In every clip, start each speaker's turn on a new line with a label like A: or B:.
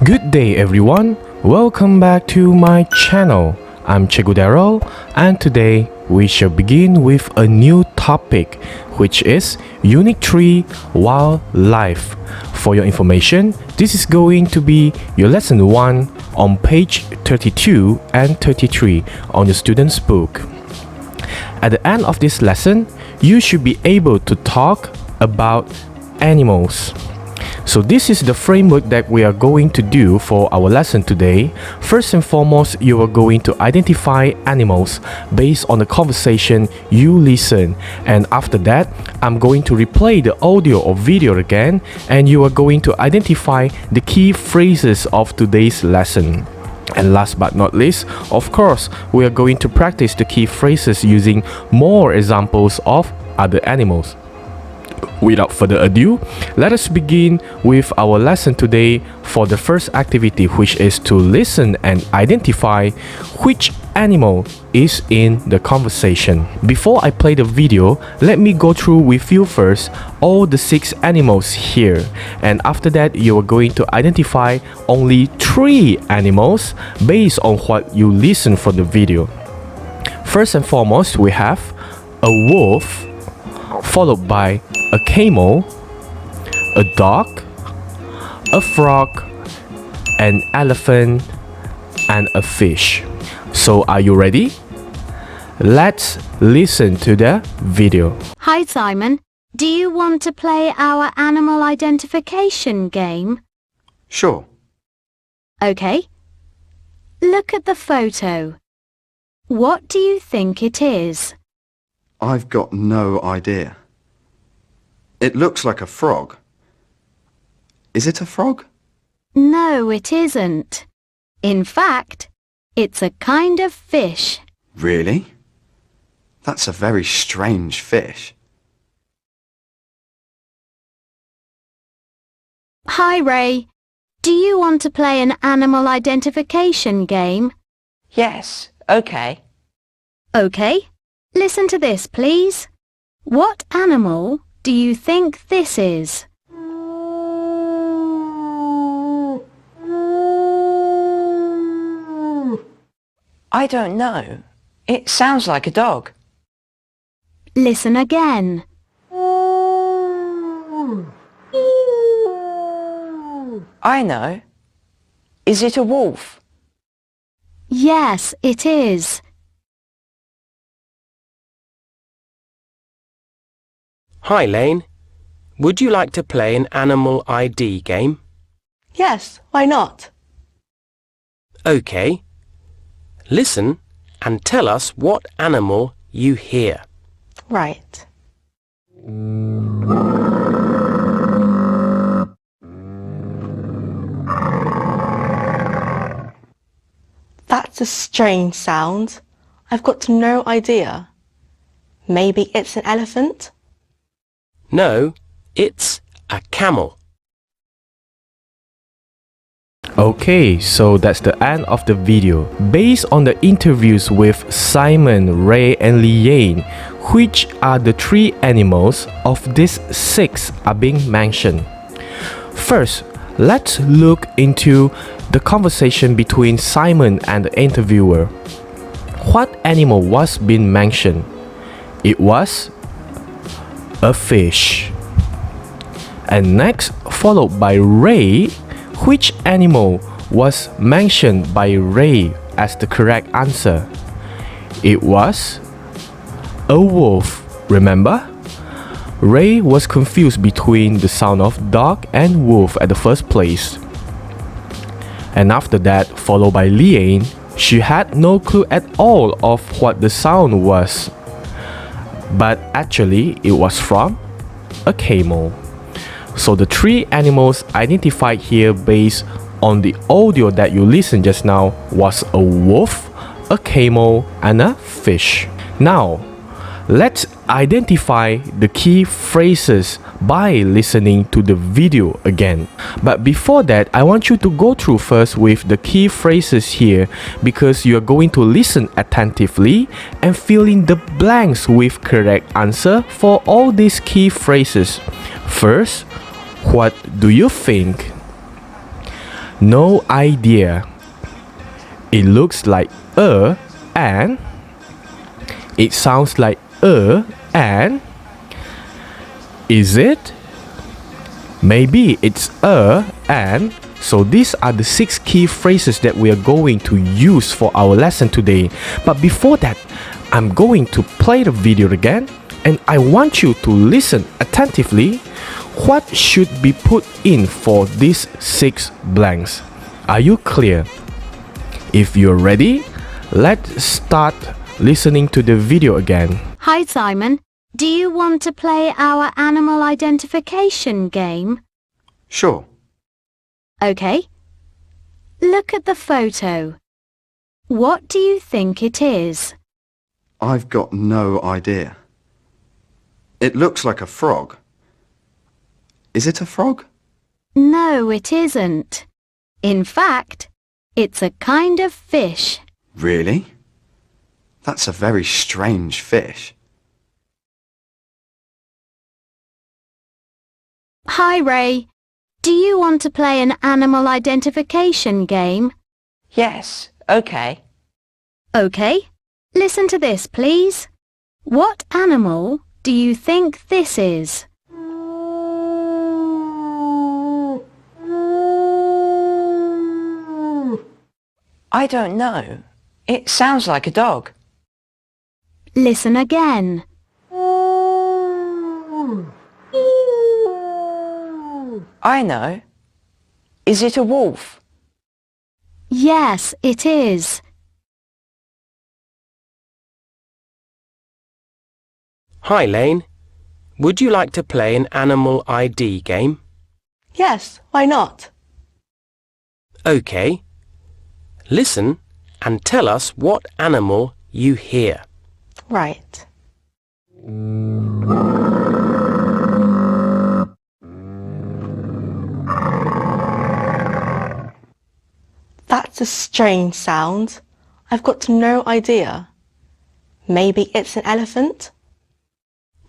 A: Good day everyone, welcome back to my channel. I'm Cikgu Darrel, and today we shall begin with a new topic, which is Unit 3 Wildlife. For your information, this is going to be your lesson 1 on page 32 and 33 on your student's book. At the end of this lesson, you should be able to talk about animals. So this is the framework that we are going to do for our lesson today. First and foremost, you are going to identify animals based on the conversation you listen. And after that, I'm going to replay the audio or video again, and you are going to identify the key phrases of today's lesson. And last but not least, of course, we are going to practice the key phrases using more examples of other animals. Without further ado, let us begin with our lesson today for the first activity, which is to listen and identify which animal is in the conversation. Before I play the video, let me go through with you first all the 6 animals here, and after that you are going to identify only 3 animals based on what you listen from the video. First and foremost, we have a wolf, followed by a camel, a dog, a frog, an elephant, and a fish. So are you ready? Let's listen to the video.
B: Hi Simon, do you want to play our animal identification game?
C: Sure.
B: Okay. Look at the photo. What do you think it is?
C: I've got no idea. It looks like a frog. Is it a frog?
B: No, it isn't. In fact, it's a kind of fish.
C: Really? That's a very strange fish.
B: Hi Ray, do you want to play an animal identification game?
D: Yes, okay.
B: Okay. Listen to this, please. What animal do you think this is?
D: I don't know. It sounds like a dog.
B: Listen again.
D: I know. Is it a wolf?
B: Yes, it is.
E: Hi Lane, would you like to play an animal ID game?
F: Yes, why not?
E: Okay. Listen and tell us what animal you hear.
F: Right. That's a strange sound. I've got no idea. Maybe it's an elephant?
E: No, it's a camel.
A: Okay, so that's the end of the video. Based on the interviews with Simon, Ray, and Leanne, which are the 3 animals of these 6 are being mentioned? First, let's look into the conversation between Simon and the interviewer. What animal was being mentioned? It was a fish. And next, followed by Ray, which animal was mentioned by Ray as the correct answer? It was a wolf. Remember? Ray was confused between the sound of dog and wolf at the first place. And after that, followed by Leanne, she had no clue at all of what the sound was. But actually, it was from a camel. So the 3 animals identified here based on the audio that you listened just now was a wolf, a camel, and a fish. Now, let's identify the key phrases by listening to the video again. But before that, I want you to go through first with the key phrases here, because you are going to listen attentively and fill in the blanks with correct answer for all these key phrases. First, what do you think? No idea. It looks like and it sounds like and is it? Maybe it's and. So these are the 6 key phrases that we are going to use for our lesson today. But before that, I'm going to play the video again, and I want you to listen attentively. What should be put in for these 6 blanks? Are you clear? If you're ready, let's start listening to the video again.
B: Hi, Simon. Do you want to play our animal identification game?
C: Sure.
B: Okay. Look at the photo. What do you think it is?
C: I've got no idea. It looks like a frog. Is it a frog?
B: No, it isn't. In fact, it's a kind of fish.
C: Really? That's a very strange fish.
B: Hi, Ray. Do you want to play an animal identification game?
D: Yes, okay.
B: Okay. Listen to this, please. What animal do you think this is?
D: I don't know. It sounds like a dog.
B: Listen again.
D: I know. Is it a wolf?
B: Yes, it is.
E: Hi, Lane. Would you like to play an animal ID game?
F: Yes, why not?
E: Okay. Listen and tell us what animal you hear.
F: Right. That's a strange sound. I've got no idea. Maybe it's an elephant?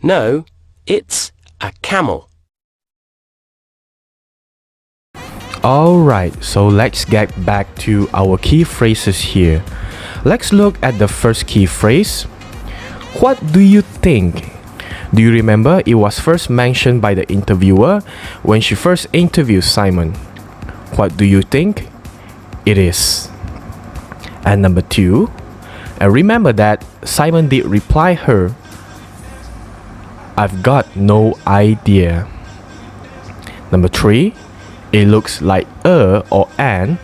E: No, it's a camel.
A: Alright, so let's get back to our key phrases here. Let's look at the first key phrase. What do you think? Do you remember it was first mentioned by the interviewer when she first interviewed Simon? What do you think it is? And number 2, and remember that Simon did reply her, I've got no idea. Number 3, it looks like or an.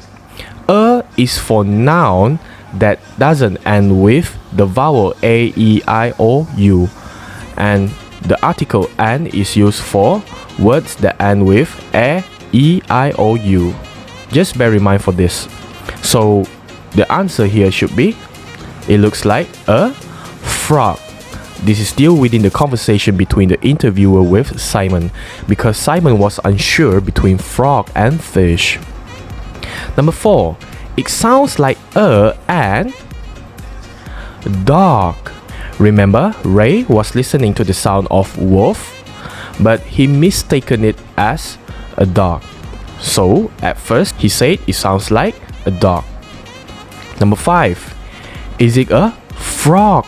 A: Is for noun that doesn't end with the vowel a, e, I, o, u, and the article an is used for words that end with e, I, o, u. Just bear in mind for this. So the answer here should be, it looks like a frog. This is still within the conversation between the interviewer with Simon, because Simon was unsure between frog and fish. Number 4, it sounds like and dog. Remember, Ray was listening to the sound of wolf, but he mistaken it as a dog. So at first he said it sounds like a dog. Number 5, is it a frog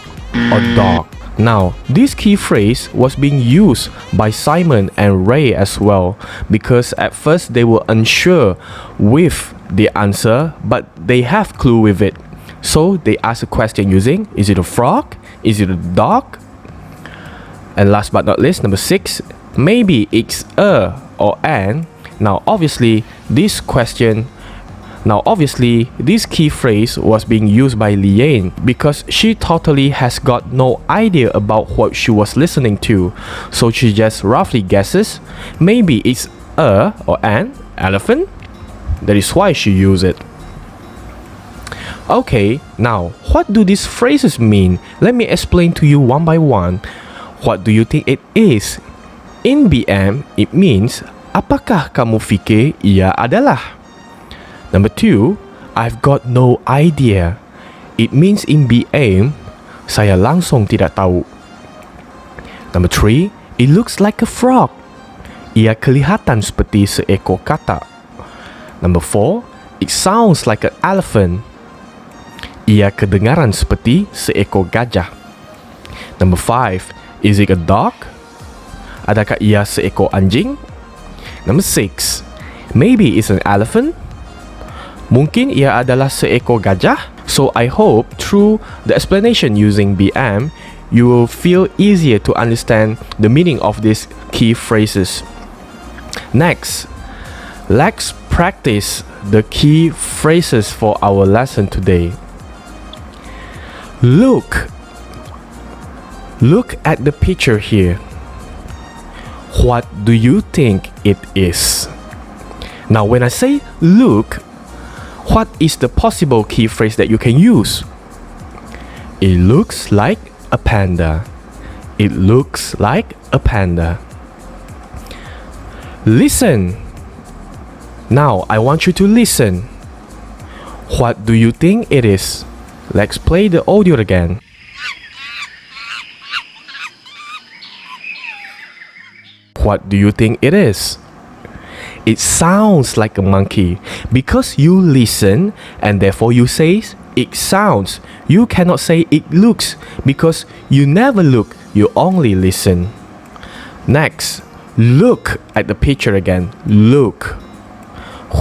A: or dog? Now, this key phrase was being used by Simon and Ray as well, because at first they were unsure with the answer, but they have clue with it. So they asked a question using, is it a frog? Is it a dog? And last but not least, number 6, maybe it's a or an. Now obviously this key phrase was being used by Liane because she totally has got no idea about what she was listening to. So she just roughly guesses, maybe it's a or an elephant. That is why she used it. Okay, now what do these phrases mean? Let me explain to you one by one. What do you think it is? In BM, it means, apakah kamu fikir ia adalah? Number 2, I've got no idea. It means in BM, saya langsung tidak tahu. Number 3, it looks like a frog. Ia kelihatan seperti seekor katak. Number 4, it sounds like an elephant. Ia kedengaran seperti seekor gajah. Number 5, is it a dog? Adakah ia seekor anjing? Number 6, maybe it's an elephant. Mungkin ia adalah seekor gajah. So I hope through the explanation using BM, you will feel easier to understand the meaning of these key phrases. Next, let's practice the key phrases for our lesson today. Look at the picture here. What do you think it is? Now when I say look, what is the possible key phrase that you can use? It looks like a panda. It looks like a panda. Listen. Now I want you to listen. What do you think it is? Let's play the audio again. What do you think it is? It sounds like a monkey. Because you listen and therefore you say it sounds. You cannot say it looks because you never look, you only listen. Next, look at the picture again. Look.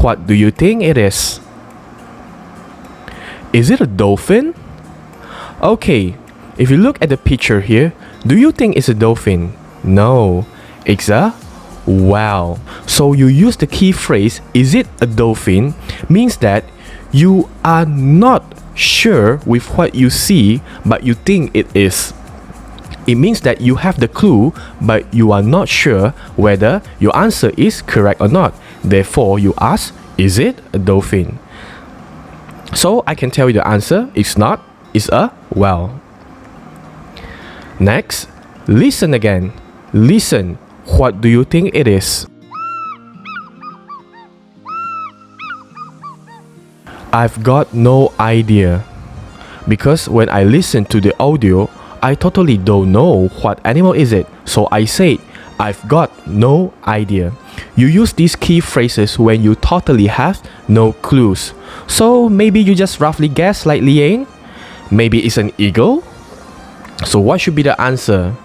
A: What do you think it is? Is it a dolphin? Okay, if you look at the picture here, do you think it's a dolphin? No, it's a whale. So you use the key phrase, is it a dolphin, means that you are not sure with what you see, but you think it is. It means that you have the clue, but you are not sure whether your answer is correct or not. Therefore, you ask, is it a dolphin? So I can tell you the answer, it's not, it's a whale. Next, listen again. Listen, what do you think it is? I've got no idea. Because when I listen to the audio, I totally don't know what animal is it. So I say, I've got no idea. You use these key phrases when you totally have no clues. So maybe you just roughly guess like Liane. Maybe it's an eagle. So what should be the answer?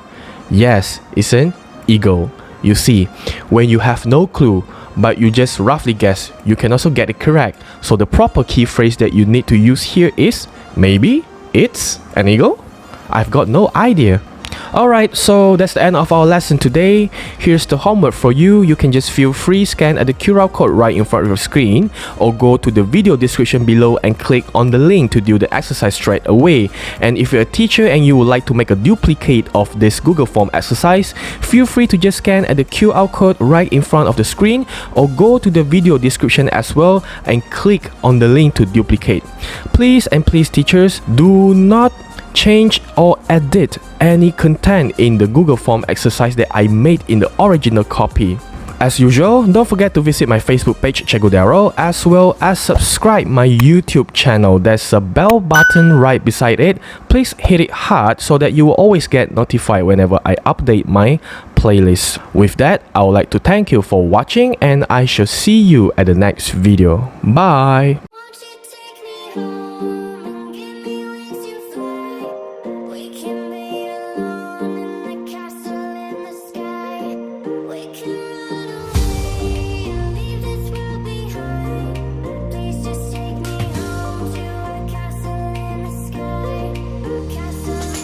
A: Yes, it's an eagle. You see, when you have no clue, but you just roughly guess, you can also get it correct. So the proper key phrase that you need to use here is, maybe it's an eagle? I've got no idea. Alright, so that's the end of our lesson today. Here's the homework for you. You can just feel free scan at the QR code right in front of your screen, or go to the video description below and click on the link to do the exercise straight away. And if you're a teacher and you would like to make a duplicate of this Google Form exercise, feel free to just scan at the QR code right in front of the screen, or go to the video description as well and click on the link to duplicate. Please teachers, do not change or edit any content in the Google Form exercise that I made in the original copy. As usual, don't forget to visit my Facebook page Cikgu Darrel, as well as subscribe my YouTube channel. There's a bell button right beside it. Please hit it hard so that you will always get notified whenever I update my playlist. With that, I would like to thank you for watching, and I shall see you at the next video. Bye!